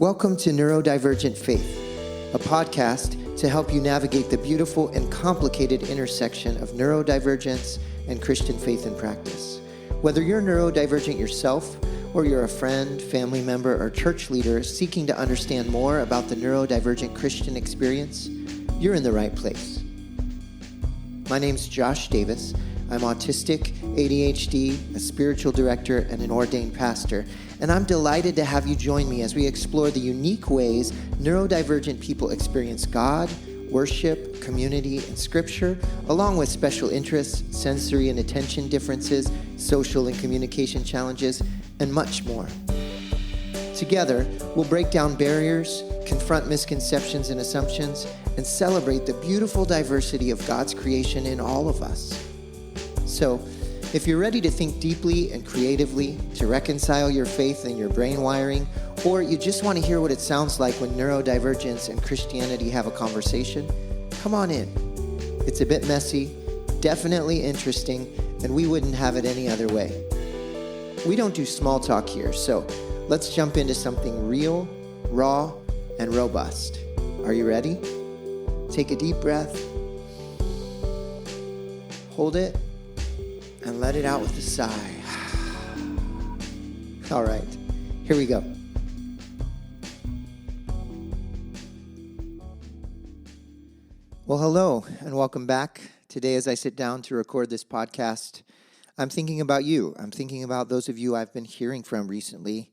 Welcome to Neurodivergent Faith, a podcast to help you navigate the beautiful and complicated intersection of neurodivergence and Christian faith and practice. Whether you're neurodivergent yourself, or you're a friend, family member, or church leader seeking to understand more about the neurodivergent Christian experience, you're in the right place. My name's Josh Davis. I'm autistic, ADHD, a spiritual director, and an ordained pastor, and I'm delighted to have you join me as we explore the unique ways neurodivergent people experience God, worship, community, and scripture, along with special interests, sensory and attention differences, social and communication challenges, and much more. Together, we'll break down barriers, confront misconceptions and assumptions, and celebrate the beautiful diversity of God's creation in all of us. So, if you're ready to think deeply and creatively, to reconcile your faith and your brain wiring, or you just want to hear what it sounds like when neurodivergence and Christianity have a conversation, come on in. It's a bit messy, definitely interesting, and we wouldn't have it any other way. We don't do small talk here, so let's jump into something real, raw, and robust. Are you ready? Take a deep breath. Hold it. And let it out with a sigh. All right, here we go. Well, hello, and welcome back. Today, as I sit down to record this podcast, I'm thinking about you. I'm thinking about those of you I've been hearing from recently,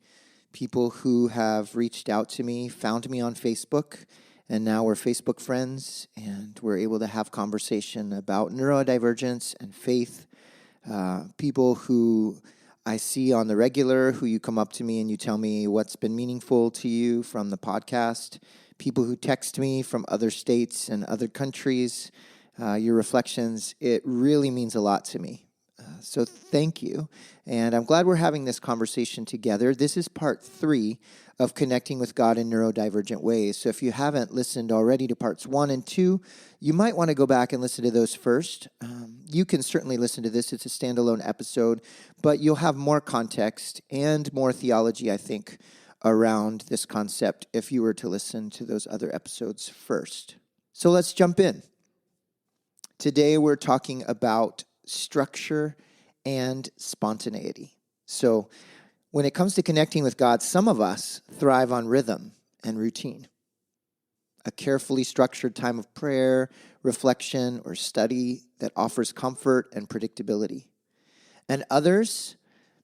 people who have reached out to me, found me on Facebook, and now we're Facebook friends, and we're able to have conversation about neurodivergence and faith. People who I see on the regular, who you come up to me and you tell me what's been meaningful to you from the podcast. People who text me from other states and other countries, your reflections, it really means a lot to me. So thank you. And I'm glad we're having this conversation together. This is part 3 of connecting with God in neurodivergent ways. So if you haven't listened already to parts 1 and 2, you might want to go back and listen to those first. You can certainly listen to this. It's a standalone episode, but you'll have more context and more theology, I think, around this concept if you were to listen to those other episodes first. So let's jump in. Today we're talking about structure and spontaneity. So when it comes to connecting with God, some of us thrive on rhythm and routine. A carefully structured time of prayer, reflection, or study that offers comfort and predictability. And others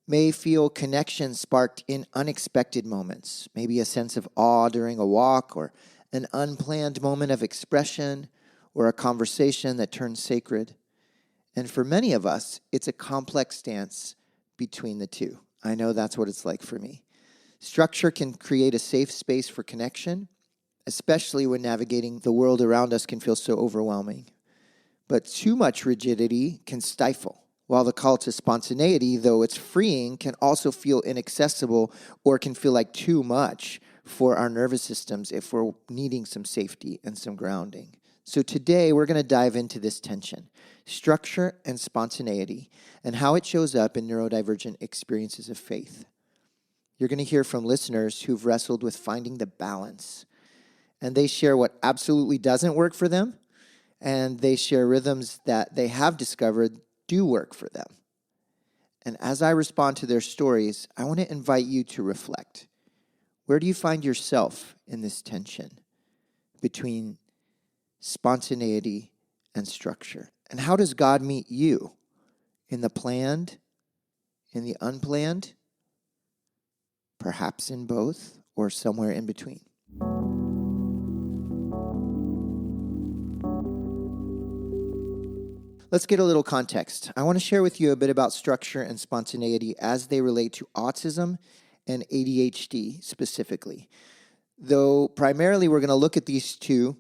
may feel connection sparked in unexpected moments, maybe a sense of awe during a walk, or an unplanned moment of expression, or a conversation that turns sacred. And for many of us, it's a complex dance between the two. I know that's what it's like for me. Structure can create a safe space for connection, especially when navigating the world around us can feel so overwhelming. But too much rigidity can stifle, while the call to spontaneity, though it's freeing, can also feel inaccessible or can feel like too much for our nervous systems if we're needing some safety and some grounding. So today we're going to dive into this tension, structure and spontaneity, and how it shows up in neurodivergent experiences of faith. You're going to hear from listeners who've wrestled with finding the balance, and they share what absolutely doesn't work for them, and they share rhythms that they have discovered do work for them. And as I respond to their stories, I want to invite you to reflect. Where do you find yourself in this tension between spontaneity and structure? And how does God meet you in the planned, in the unplanned, perhaps in both, or somewhere in between? Let's get a little context. I want to share with you a bit about structure and spontaneity as they relate to autism and ADHD specifically. Though primarily we're going to look at these two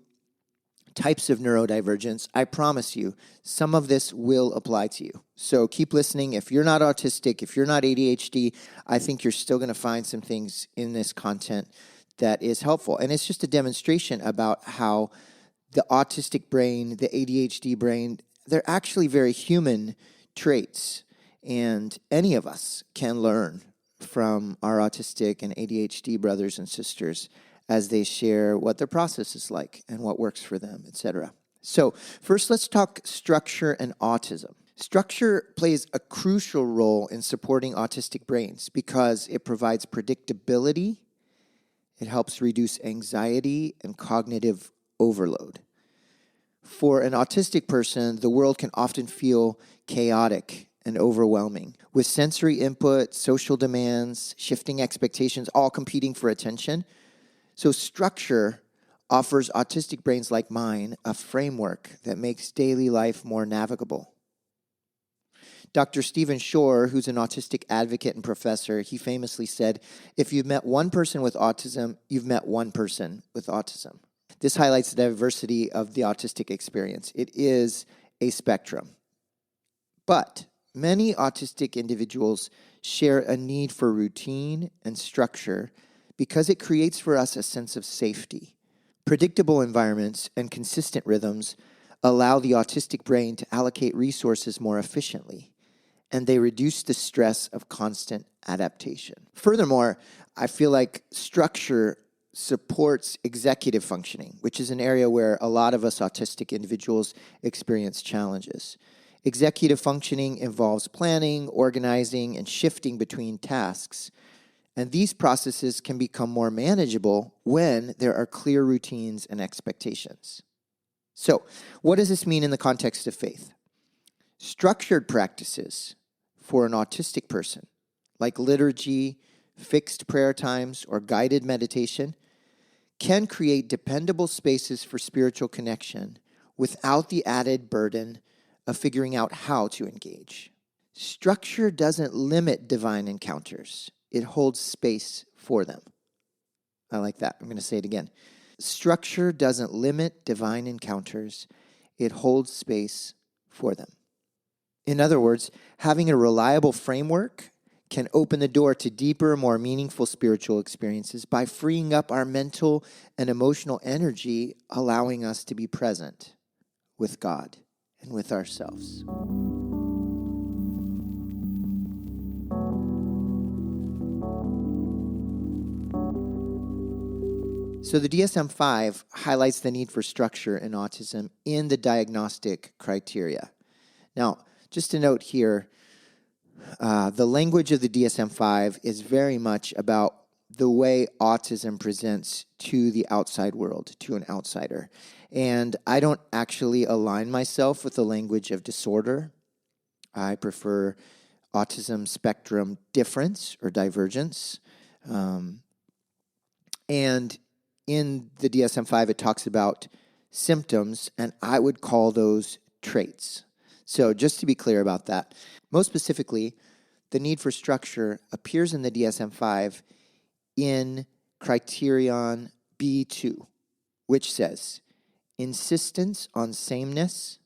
types of neurodivergence, I promise you, some of this will apply to you. So keep listening. If you're not autistic, if you're not ADHD, I think you're still going to find some things in this content that is helpful. And it's just a demonstration about how the autistic brain, the ADHD brain, they're actually very human traits. And any of us can learn from our autistic and ADHD brothers and sisters as they share what their process is like and what works for them, etc. So first, let's talk structure and autism. Structure plays a crucial role in supporting autistic brains because it provides predictability, it helps reduce anxiety and cognitive overload. For an autistic person, the world can often feel chaotic and overwhelming, with sensory input, social demands, shifting expectations, all competing for attention. So structure offers autistic brains like mine a framework that makes daily life more navigable. Dr. Stephen Shore, who's an autistic advocate and professor, he famously said, if you've met one person with autism, you've met one person with autism. This highlights the diversity of the autistic experience. It is a spectrum. But many autistic individuals share a need for routine and structure because it creates for us a sense of safety. Predictable environments and consistent rhythms allow the autistic brain to allocate resources more efficiently, and they reduce the stress of constant adaptation. Furthermore, I feel like structure supports executive functioning, which is an area where a lot of us autistic individuals experience challenges. Executive functioning involves planning, organizing, and shifting between tasks. And these processes can become more manageable when there are clear routines and expectations. So, what does this mean in the context of faith? Structured practices for an autistic person, like liturgy, fixed prayer times, or guided meditation, can create dependable spaces for spiritual connection without the added burden of figuring out how to engage. Structure doesn't limit divine encounters. It holds space for them. I like that. I'm going to say it again. Structure doesn't limit divine encounters. It holds space for them. In other words, having a reliable framework can open the door to deeper, more meaningful spiritual experiences by freeing up our mental and emotional energy, allowing us to be present with God and with ourselves. So the DSM-5 highlights the need for structure in autism in the diagnostic criteria. Now, just to note here, the language of the DSM-5 is very much about the way autism presents to the outside world, to an outsider. And I don't actually align myself with the language of disorder. I prefer autism spectrum difference or divergence. And in the DSM-5, it talks about symptoms, and I would call those traits. So just to be clear about that, most specifically, the need for structure appears in the DSM-5 in criterion B2, which says, insistence on sameness,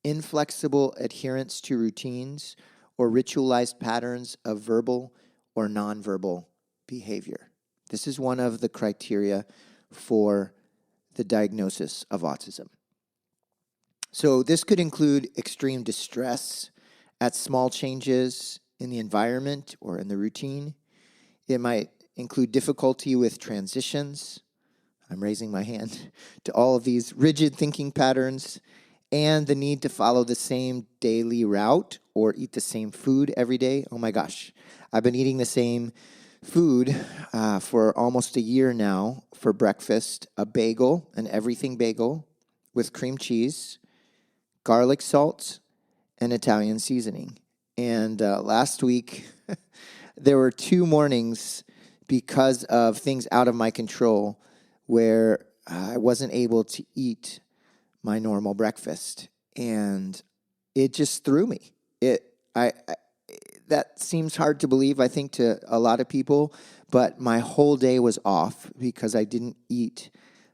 inflexible adherence to routines, or ritualized patterns of verbal or nonverbal behavior. This is one of the criteria for the diagnosis of autism. So this could include extreme distress at small changes in the environment or in the routine. It might include difficulty with transitions. I'm raising my hand to all of these rigid thinking patterns and the need to follow the same daily route or eat the same food every day. Oh my gosh, I've been eating the same food for almost a year now for breakfast, a bagel, an everything bagel with cream cheese, garlic salt, and Italian seasoning. And last week, there were 2 mornings because of things out of my control where I wasn't able to eat my normal breakfast. And it just threw me. That seems hard to believe, I think, to a lot of people, but my whole day was off because I didn't eat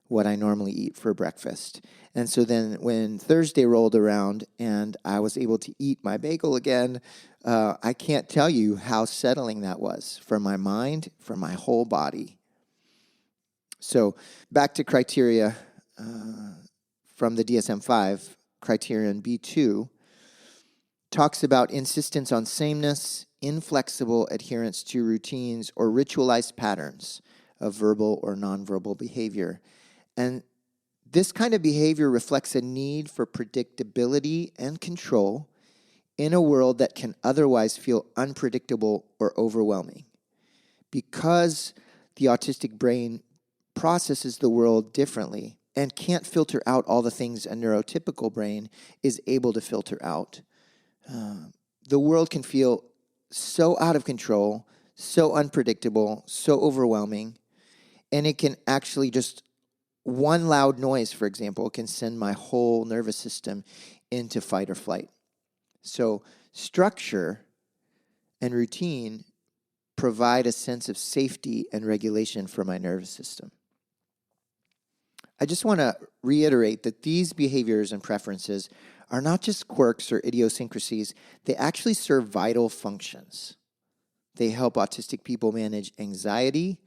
what I normally eat for breakfast. And so then when Thursday rolled around and I was able to eat my bagel again, I can't tell you how settling that was for my mind, for my whole body. So back to criteria from the DSM-5, criterion B2, talks about insistence on sameness, inflexible adherence to routines or ritualized patterns of verbal or nonverbal behavior. And this kind of behavior reflects a need for predictability and control in a world that can otherwise feel unpredictable or overwhelming. Because the autistic brain processes the world differently and can't filter out all the things a neurotypical brain is able to filter out, the world can feel so out of control, so unpredictable, so overwhelming, and it can actually just, one loud noise, for example, can send my whole nervous system into fight or flight. So structure and routine provide a sense of safety and regulation for my nervous system. I just want to reiterate that these behaviors and preferences are not just quirks or idiosyncrasies. They actually serve vital functions. They help autistic people manage anxiety.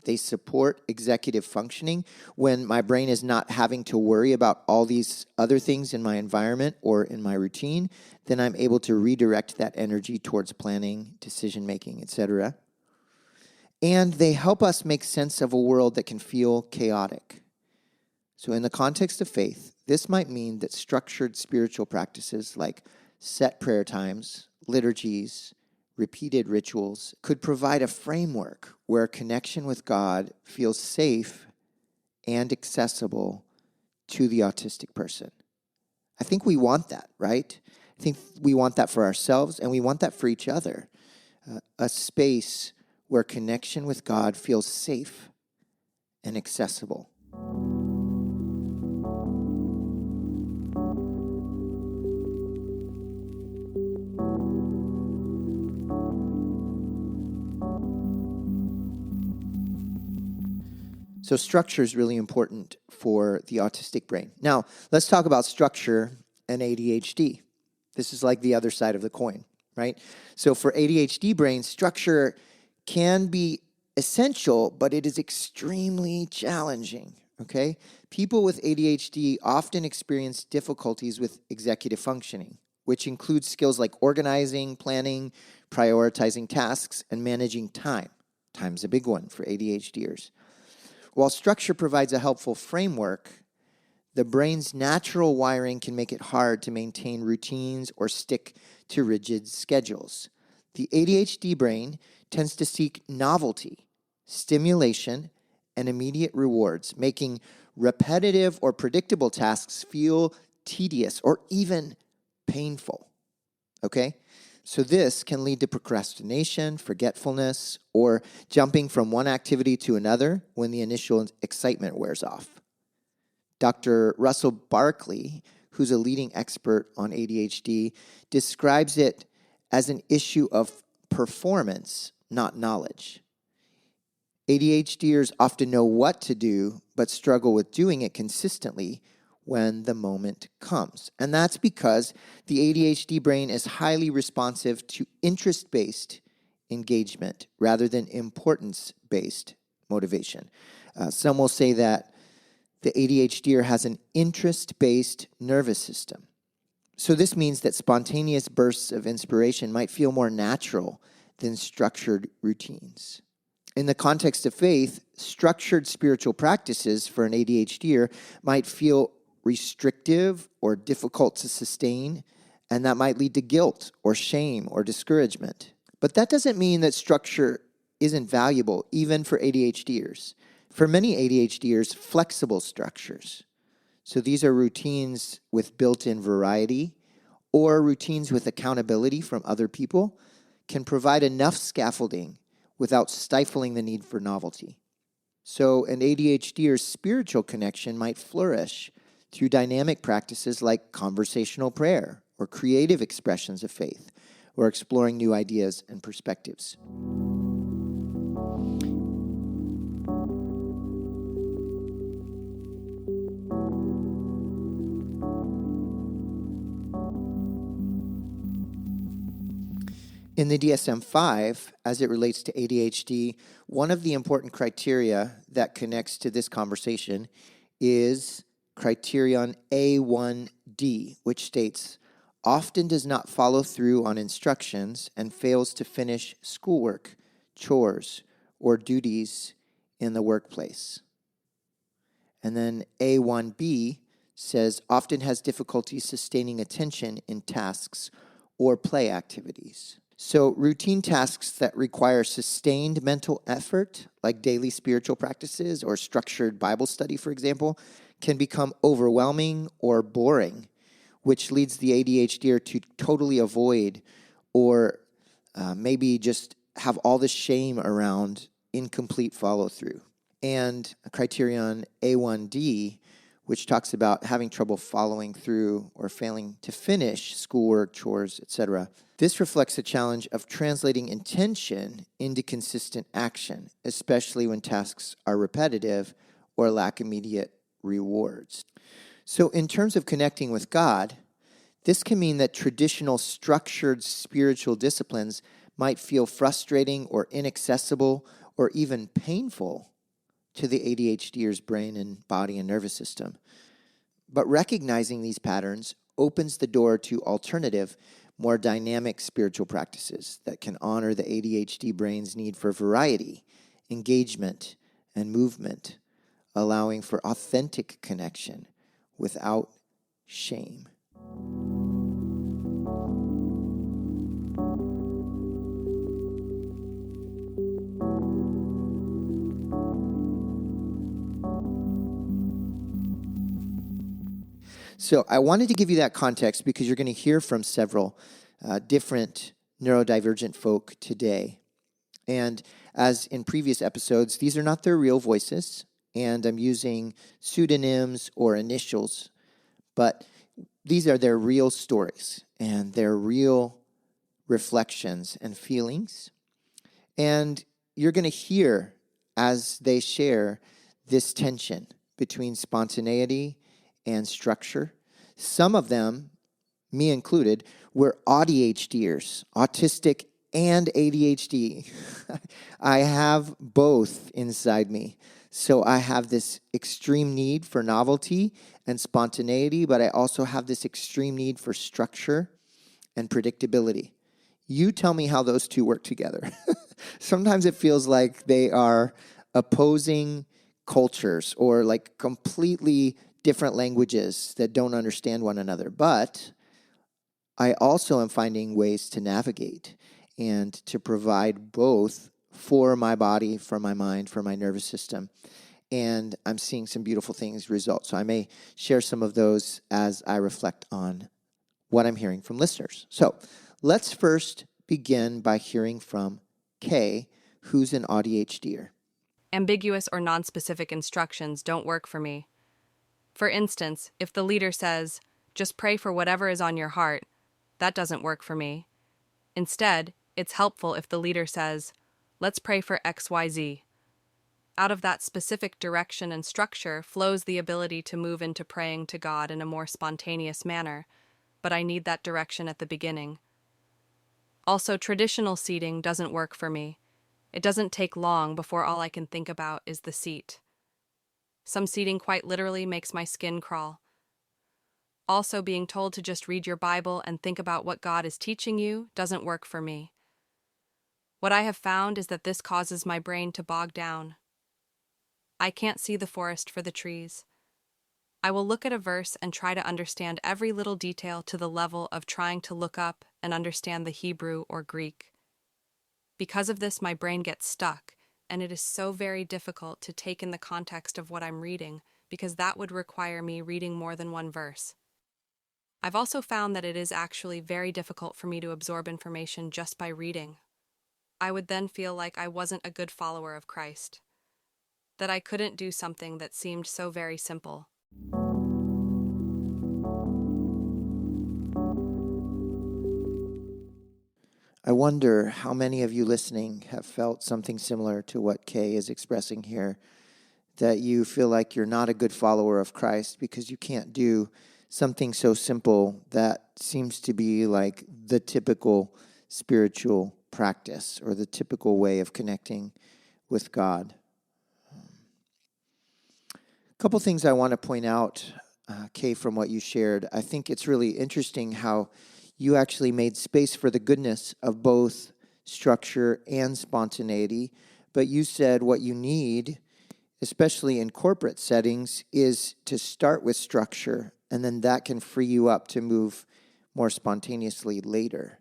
They support executive functioning. When my brain is not having to worry about all these other things in my environment or in my routine, then I'm able to redirect that energy towards planning, decision-making, etc. And they help us make sense of a world that can feel chaotic. So in the context of faith, this might mean that structured spiritual practices like set prayer times, liturgies, repeated rituals could provide a framework where connection with God feels safe and accessible to the autistic person. I think we want that, right? I think we want that for ourselves, and we want that for each other. A space where connection with God feels safe and accessible. So structure is really important for the autistic brain. Now, let's talk about structure and ADHD. This is like the other side of the coin, right? So for ADHD brains, structure can be essential, but it is extremely challenging, okay? People with ADHD often experience difficulties with executive functioning, which includes skills like organizing, planning, prioritizing tasks, and managing time. Time's a big one for ADHDers. While structure provides a helpful framework, the brain's natural wiring can make it hard to maintain routines or stick to rigid schedules. The ADHD brain tends to seek novelty, stimulation, and immediate rewards, making repetitive or predictable tasks feel tedious or even painful. Okay? So this can lead to procrastination, forgetfulness, or jumping from one activity to another when the initial excitement wears off. Dr. Russell Barkley, who's a leading expert on ADHD, describes it as an issue of performance, not knowledge. ADHDers often know what to do, but struggle with doing it consistently when the moment comes. And that's because the ADHD brain is highly responsive to interest-based engagement rather than importance-based motivation. Some will say that the ADHDer has an interest-based nervous system. So this means that spontaneous bursts of inspiration might feel more natural than structured routines. In the context of faith, structured spiritual practices for an ADHDer might feel restrictive or difficult to sustain, and that might lead to guilt or shame or discouragement. But that doesn't mean that structure isn't valuable, even for ADHDers. For many ADHDers, flexible structures. So these are routines with built-in variety or routines with accountability from other people can provide enough scaffolding without stifling the need for novelty. So an ADHDer's spiritual connection might flourish through dynamic practices like conversational prayer or creative expressions of faith or exploring new ideas and perspectives. In the DSM-5, as it relates to ADHD, one of the important criteria that connects to this conversation is criterion A1D, which states, often does not follow through on instructions and fails to finish schoolwork, chores, or duties in the workplace. And then A1B says often has difficulty sustaining attention in tasks or play activities. So routine tasks that require sustained mental effort, like daily spiritual practices or structured Bible study, for example, can become overwhelming or boring, which leads the ADHDer to totally avoid or maybe just have all this shame around incomplete follow-through. And a criterion A1D, which talks about having trouble following through or failing to finish schoolwork, chores, etc. This reflects a challenge of translating intention into consistent action, especially when tasks are repetitive or lack immediate rewards. So in terms of connecting with God, this can mean that traditional structured spiritual disciplines might feel frustrating or inaccessible or even painful to the ADHDer's brain and body and nervous system. But recognizing these patterns opens the door to alternative, more dynamic spiritual practices that can honor the ADHD brain's need for variety, engagement, and movement, allowing for authentic connection without shame. So I wanted to give you that context because you're going to hear from several different neurodivergent folk today. And as in previous episodes, these are not their real voices, and I'm using pseudonyms or initials, but these are their real stories and their real reflections and feelings. And you're going to hear as they share this tension between spontaneity and structure. Some of them, me included, were AuDHDers, autistic and ADHD. I have both inside me. So I have this extreme need for novelty and spontaneity, but I also have this extreme need for structure and predictability. You tell me how those two work together. Sometimes it feels like they are opposing cultures or like completely different languages that don't understand one another. But I also am finding ways to navigate and to provide both for my body, for my mind, for my nervous system. And I'm seeing some beautiful things result. So I may share some of those as I reflect on what I'm hearing from listeners. So let's first begin by hearing from Kay, who's an AuDHDer. Ambiguous or nonspecific instructions don't work for me. For instance, if the leader says, just pray for whatever is on your heart, that doesn't work for me. Instead, it's helpful if the leader says, let's pray for XYZ. Out of that specific direction and structure flows the ability to move into praying to God in a more spontaneous manner, but I need that direction at the beginning. Also, traditional seating doesn't work for me. It doesn't take long before all I can think about is the seat. Some seating quite literally makes my skin crawl. Also, being told to just read your Bible and think about what God is teaching you doesn't work for me. What I have found is that this causes my brain to bog down. I can't see the forest for the trees. I will look at a verse and try to understand every little detail to the level of trying to look up and understand the Hebrew or Greek. Because of this, my brain gets stuck, and it is so very difficult to take in the context of what I'm reading, because that would require me reading more than one verse. I've also found that it is actually very difficult for me to absorb information just by reading. I would then feel like I wasn't a good follower of Christ, that I couldn't do something that seemed so very simple. I wonder how many of you listening have felt something similar to what Kay is expressing here, that you feel like you're not a good follower of Christ because you can't do something so simple that seems to be like the typical spiritual practice or the typical way of connecting with God. A couple things I want to point out, Kay, from what you shared. I think it's really interesting how you actually made space for the goodness of both structure and spontaneity. But you said what you need, especially in corporate settings, is to start with structure, and then that can free you up to move more spontaneously later.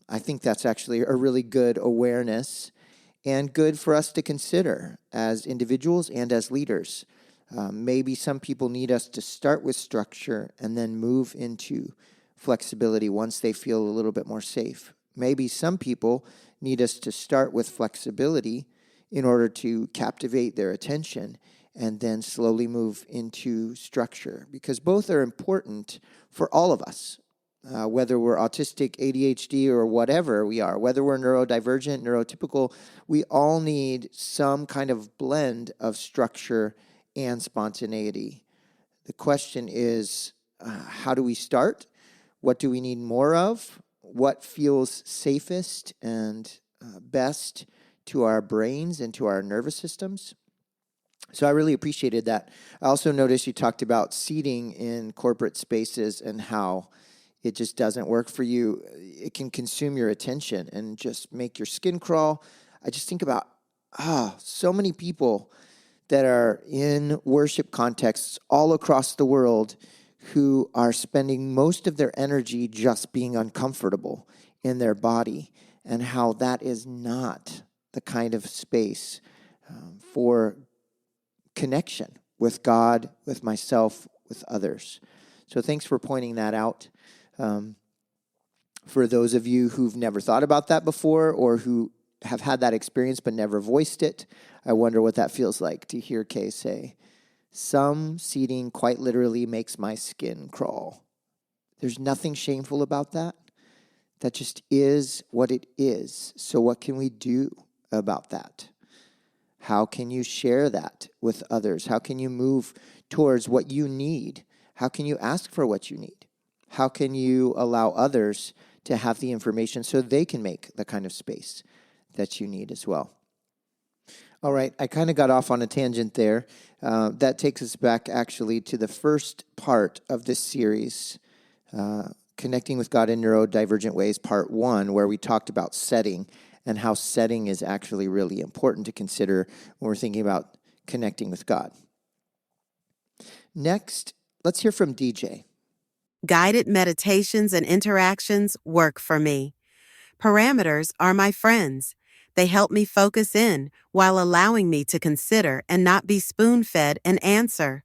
I think that's actually a really good awareness and good for us to consider as individuals and as leaders. Maybe some people need us to start with structure and then move into flexibility once they feel a little bit more safe. Maybe some people need us to start with flexibility in order to captivate their attention and then slowly move into structure, because both are important for all of us, whether we're autistic, ADHD, or whatever we are, whether we're neurodivergent, neurotypical, we all need some kind of blend of structure and spontaneity. The question is, how do we start? What do we need more of? What feels safest and best to our brains and to our nervous systems? So I really appreciated that. I also noticed you talked about seating in corporate spaces and how it just doesn't work for you. It can consume your attention and just make your skin crawl. I just think about, so many people that are in worship contexts all across the world who are spending most of their energy just being uncomfortable in their body, and how that is not the kind of space for connection with God, with myself, with others. So thanks for pointing that out. For those of you who've never thought about that before, or who have had that experience but never voiced it, I wonder what that feels like to hear Kay say, "Some seating quite literally makes my skin crawl." There's nothing shameful about that. That just is what it is. So what can we do about that? How can you share that with others? How can you move towards what you need? How can you ask for what you need? How can you allow others to have the information so they can make the kind of space that you need as well? All right, I kind of got off on a tangent there. That takes us back actually to the first part of this series, Connecting with God in Neurodivergent Ways, Part 1, where we talked about setting and how setting is actually really important to consider when we're thinking about connecting with God. Next, let's hear from DJ. Guided meditations and interactions work for me. Parameters are my friends. They help me focus in while allowing me to consider and not be spoon-fed an answer.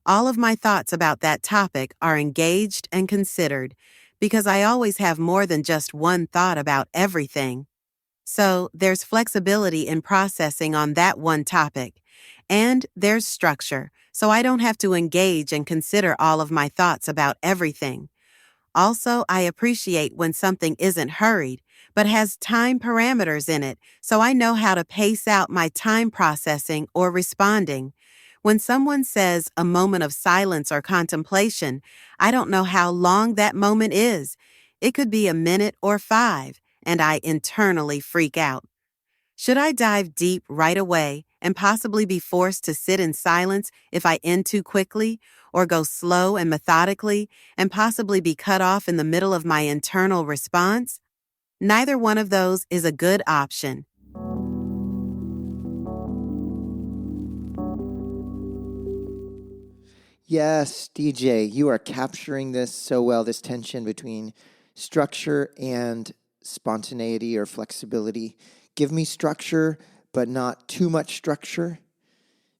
All of my thoughts about that topic are engaged and considered because I always have more than just one thought about everything. So there's flexibility in processing on that one topic. And there's structure, so I don't have to engage and consider all of my thoughts about everything. Also, I appreciate when something isn't hurried, but has time parameters in it, so I know how to pace out my time processing or responding. When someone says a moment of silence or contemplation, I don't know how long that moment is. It could be a minute or 5, and I internally freak out. Should I dive deep right away and possibly be forced to sit in silence if I end too quickly, or go slow and methodically and possibly be cut off in the middle of my internal response? Neither one of those is a good option. Yes, DJ, you are capturing this so well, this tension between structure and spontaneity or flexibility. Give me structure, but not too much structure.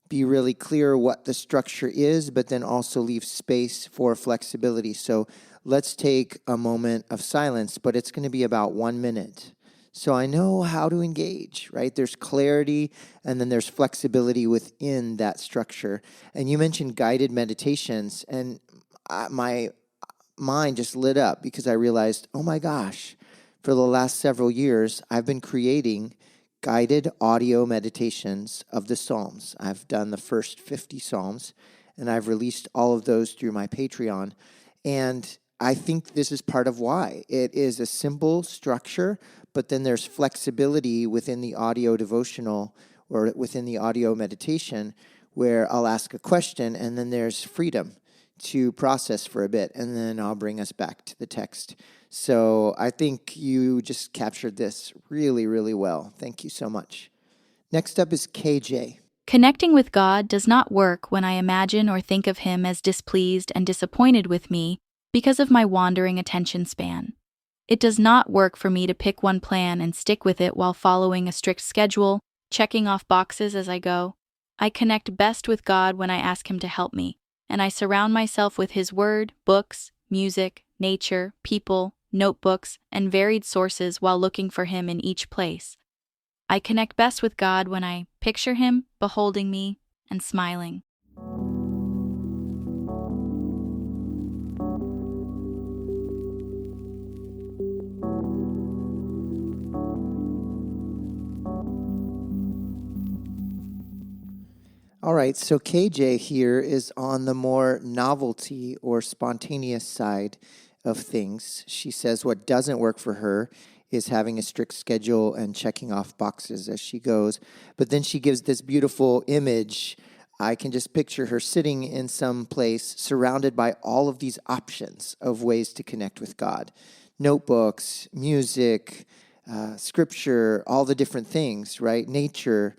Be really clear what the structure is, but then also leave space for flexibility. So let's take a moment of silence, but it's going to be about 1 minute. So I know how to engage, right? There's clarity, and then there's flexibility within that structure. And you mentioned guided meditations, and my mind just lit up because I realized, oh my gosh, for the last several years, I've been creating guided audio meditations of the Psalms. I've done the first 50 Psalms, and I've released all of those through my Patreon. And I think this is part of why. It is a simple structure, but then there's flexibility within the audio devotional or within the audio meditation where I'll ask a question, and then there's freedom to process for a bit, and then I'll bring us back to the text. So I think you just captured this really, really well. Thank you so much. Next up is KJ. Connecting with God does not work when I imagine or think of Him as displeased and disappointed with me because of my wandering attention span. It does not work for me to pick one plan and stick with it while following a strict schedule, checking off boxes as I go. I connect best with God when I ask Him to help me, and I surround myself with His Word, books, music, nature, people, notebooks, and varied sources while looking for Him in each place. I connect best with God when I picture Him beholding me and smiling. All right, so KJ here is on the more novelty or spontaneous side of things. She says what doesn't work for her is having a strict schedule and checking off boxes as she goes. But then she gives this beautiful image. I can just picture her sitting in some place surrounded by all of these options of ways to connect with God. Notebooks, music, scripture, all the different things, right? Nature,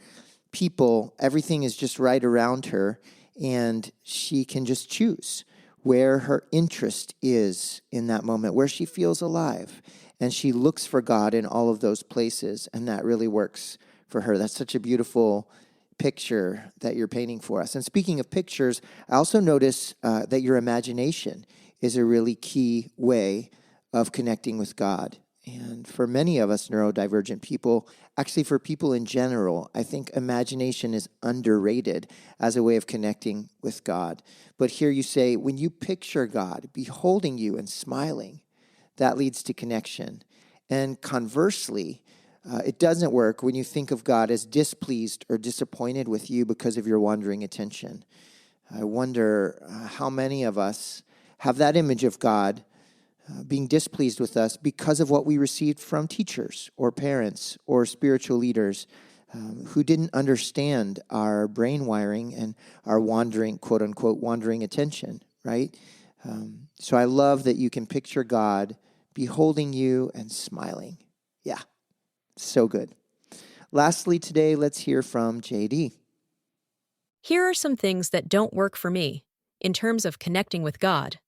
people, everything is just right around her, and she can just choose where her interest is in that moment, where she feels alive. And she looks for God in all of those places, and that really works for her. That's such a beautiful picture that you're painting for us. And speaking of pictures, I also notice that your imagination is a really key way of connecting with God. And for many of us neurodivergent people, actually for people in general, I think imagination is underrated as a way of connecting with God. But here you say, when you picture God beholding you and smiling, that leads to connection. And conversely, it doesn't work when you think of God as displeased or disappointed with you because of your wandering attention. I wonder how many of us have that image of God being displeased with us because of what we received from teachers or parents or spiritual leaders who didn't understand our brain wiring and our wandering, quote unquote, wandering attention, right? So I love that you can picture God beholding you and smiling. Yeah, so good. Lastly today, let's hear from JD. Here are some things that don't work for me in terms of connecting with God.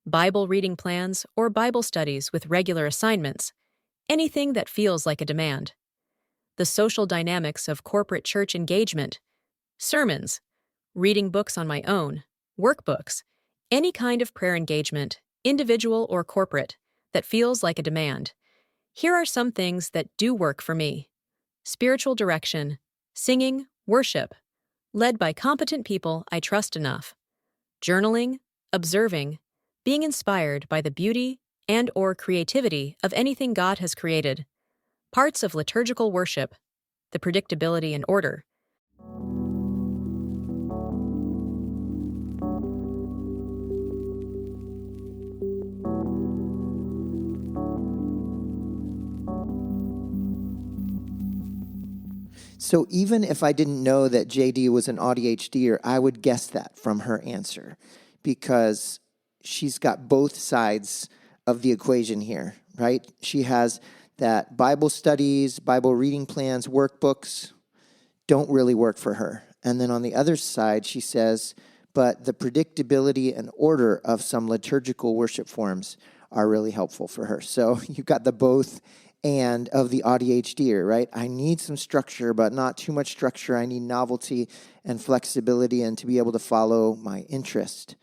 Bible reading plans or Bible studies with regular assignments, anything that feels like a demand. The social dynamics of corporate church engagement, sermons, reading books on my own, workbooks, any kind of prayer engagement, individual or corporate, that feels like a demand. Here are some things that do work for me. Spiritual direction, singing, worship, led by competent people I trust enough. Journaling, observing, being inspired by the beauty and/or creativity of anything God has created. Parts of liturgical worship, the predictability and order. So even if I didn't know that JD was an AuDHDer, I would guess that from her answer because she's got both sides of the equation here, right? She has that Bible studies, Bible reading plans, workbooks don't really work for her. And then on the other side, she says, but the predictability and order of some liturgical worship forms are really helpful for her. So you've got the both and of the AuDHDer, right? I need some structure, but not too much structure. I need novelty and flexibility and to be able to follow my interest.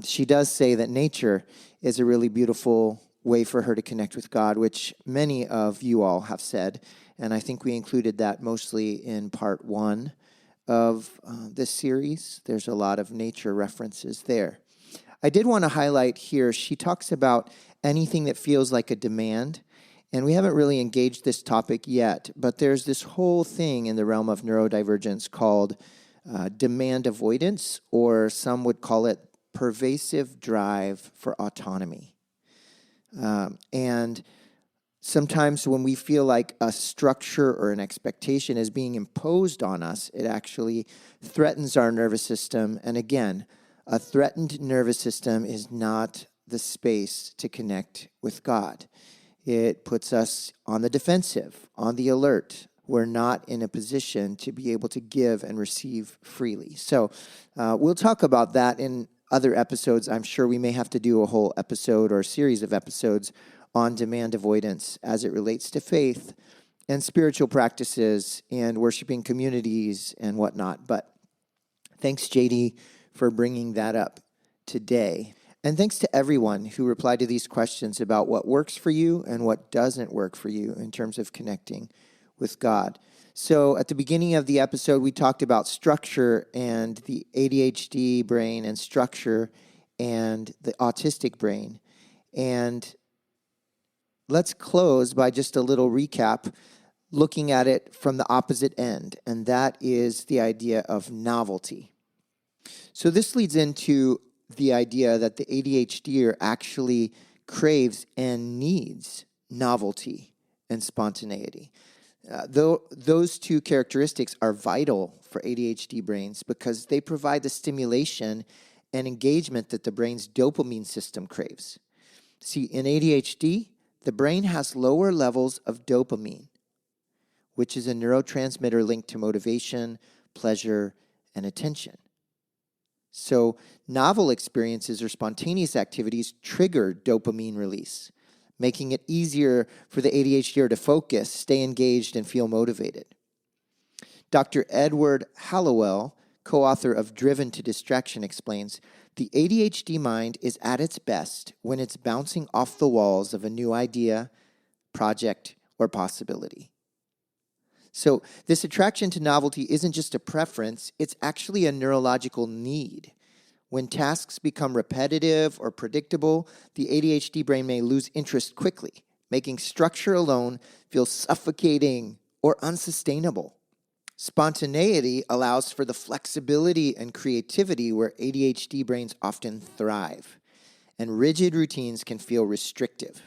She does say that nature is a really beautiful way for her to connect with God, which many of you all have said, and I think we included that mostly in part 1 of this series. There's a lot of nature references there. I did want to highlight here, she talks about anything that feels like a demand, and we haven't really engaged this topic yet, but there's this whole thing in the realm of neurodivergence called demand avoidance, or some would call it pervasive drive for autonomy. And sometimes when we feel like a structure or an expectation is being imposed on us, it actually threatens our nervous system and, again, A threatened nervous system is not the space to connect with God. It puts us on the defensive, on the alert. We're not in a position to be able to give and receive freely. So we'll talk about that in other episodes. I'm sure we may have to do a whole episode or a series of episodes on demand avoidance as it relates to faith and spiritual practices and worshiping communities and whatnot. But thanks, JD, for bringing that up today. And thanks to everyone who replied to these questions about what works for you and what doesn't work for you in terms of connecting with God. So at the beginning of the episode, we talked about structure and the ADHD brain and structure and the autistic brain. And let's close by just a little recap, looking at it from the opposite end, and that is the idea of novelty. So this leads into the idea that the ADHDer actually craves and needs novelty and spontaneity. Though those two characteristics are vital for ADHD brains because they provide the stimulation and engagement that the brain's dopamine system craves. See, in ADHD, the brain has lower levels of dopamine, which is a neurotransmitter linked to motivation, pleasure, and attention. So novel experiences or spontaneous activities trigger dopamine release, making it easier for the ADHDer to focus, stay engaged, and feel motivated. Dr. Edward Hallowell, co-author of Driven to Distraction, explains, the ADHD mind is at its best when it's bouncing off the walls of a new idea, project, or possibility. So this attraction to novelty isn't just a preference, it's actually a neurological need. When tasks become repetitive or predictable, the ADHD brain may lose interest quickly, making structure alone feel suffocating or unsustainable. Spontaneity allows for the flexibility and creativity where ADHD brains often thrive, and rigid routines can feel restrictive.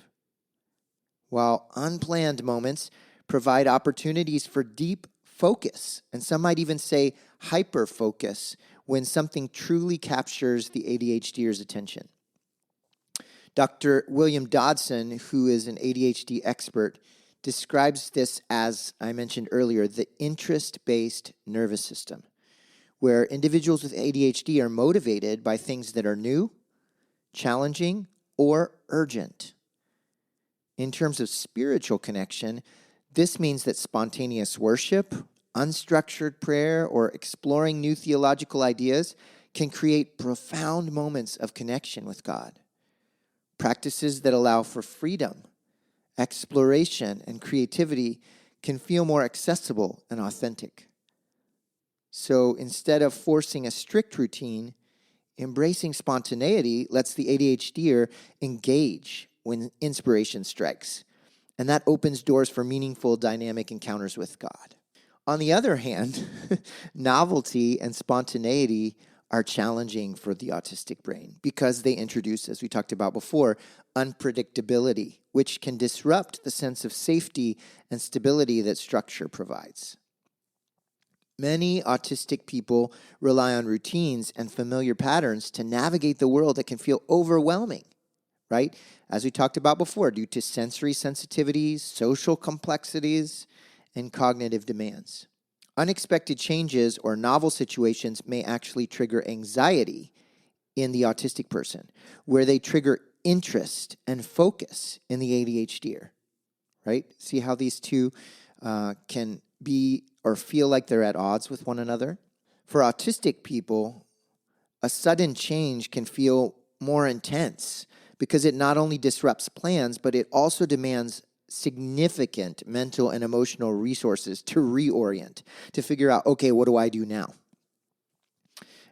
While unplanned moments provide opportunities for deep focus, and some might even say hyper-focus, when something truly captures the ADHDer's attention. Dr. William Dodson, who is an ADHD expert, describes this as, I mentioned earlier, the interest-based nervous system, where individuals with ADHD are motivated by things that are new, challenging, or urgent. In terms of spiritual connection, this means that spontaneous worship, unstructured prayer, or exploring new theological ideas can create profound moments of connection with God. Practices that allow for freedom, exploration, and creativity can feel more accessible and authentic. So instead of forcing a strict routine, embracing spontaneity lets the ADHDer engage when inspiration strikes, and that opens doors for meaningful, dynamic encounters with God. On the other hand, novelty and spontaneity are challenging for the autistic brain because they introduce, as we talked about before, unpredictability, which can disrupt the sense of safety and stability that structure provides. Many autistic people rely on routines and familiar patterns to navigate the world that can feel overwhelming, right? As we talked about before, due to sensory sensitivities, social complexities, and cognitive demands. Unexpected changes or novel situations may actually trigger anxiety in the autistic person, where they trigger interest and focus in the ADHDer, right? See how these two can be or feel like they're at odds with one another? For autistic people, a sudden change can feel more intense because it not only disrupts plans, but it also demands significant mental and emotional resources to reorient, to figure out, okay, what do I do now?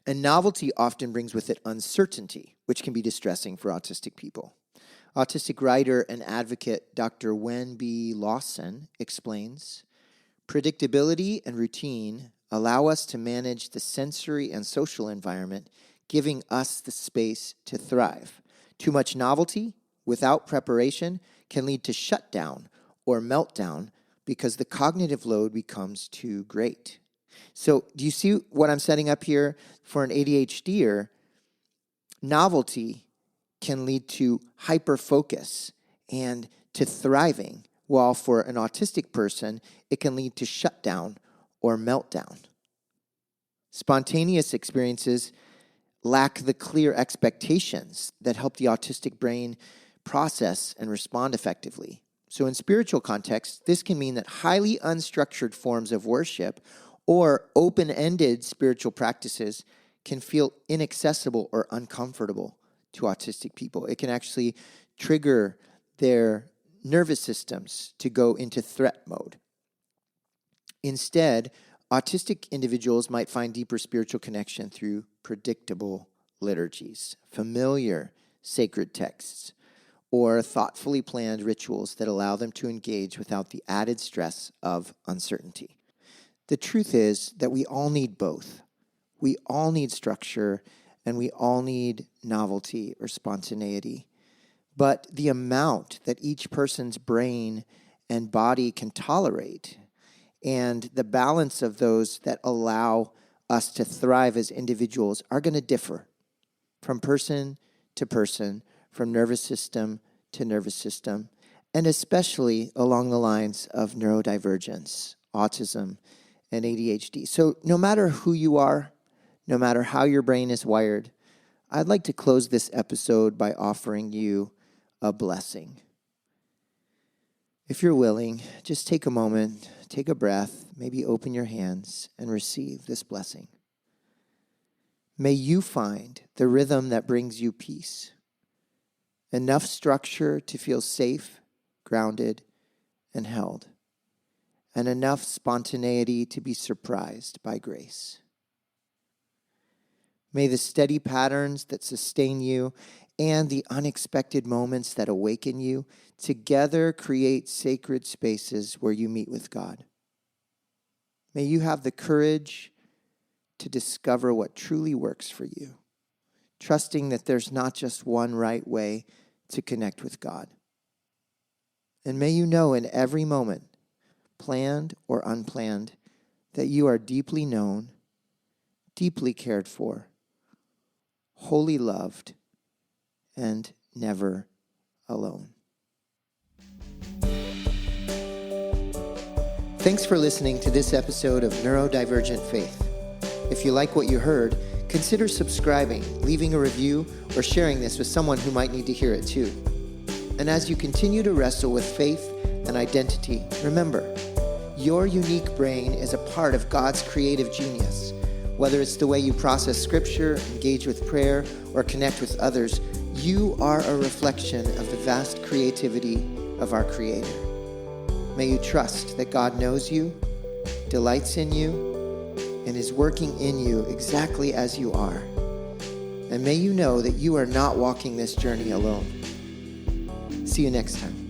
And novelty often brings with it uncertainty, which can be distressing for autistic people. Autistic writer and advocate Dr. Wen B. Lawson explains, predictability and routine allow us to manage the sensory and social environment, giving us the space to thrive. Too much novelty without preparation can lead to shutdown or meltdown because the cognitive load becomes too great. So do you see what I'm setting up here for an ADHDer? Novelty can lead to hyper-focus and to thriving, while for an autistic person, it can lead to shutdown or meltdown. Spontaneous experiences lack the clear expectations that help the autistic brain process and respond effectively. So in spiritual context, this can mean that highly unstructured forms of worship or open-ended spiritual practices can feel inaccessible or uncomfortable to autistic people. It can actually trigger their nervous systems to go into threat mode. Instead, autistic individuals might find deeper spiritual connection through predictable liturgies, familiar sacred texts, or thoughtfully planned rituals that allow them to engage without the added stress of uncertainty. The truth is that we all need both. We all need structure, and we all need novelty or spontaneity. But the amount that each person's brain and body can tolerate, and the balance of those that allow us to thrive as individuals, are going to differ from person to person, from nervous system to nervous system, and especially along the lines of neurodivergence, autism, and ADHD. So no matter who you are, no matter how your brain is wired, I'd like to close this episode by offering you a blessing. If you're willing, just take a moment, take a breath, maybe open your hands and receive this blessing. May you find the rhythm that brings you peace, enough structure to feel safe, grounded, and held, and enough spontaneity to be surprised by grace. May the steady patterns that sustain you and the unexpected moments that awaken you together create sacred spaces where you meet with God. May you have the courage to discover what truly works for you, trusting that there's not just one right way to connect with God. And may you know in every moment, planned or unplanned, that you are deeply known, deeply cared for, wholly loved, and never alone. Thanks for listening to this episode of Neurodivergent Faith. If you like what you heard, consider subscribing, leaving a review, or sharing this with someone who might need to hear it too. And as you continue to wrestle with faith and identity, remember, your unique brain is a part of God's creative genius. Whether it's the way you process scripture, engage with prayer, or connect with others, you are a reflection of the vast creativity of our Creator. May you trust that God knows you, delights in you, and is working in you exactly as you are. And may you know that you are not walking this journey alone. See you next time.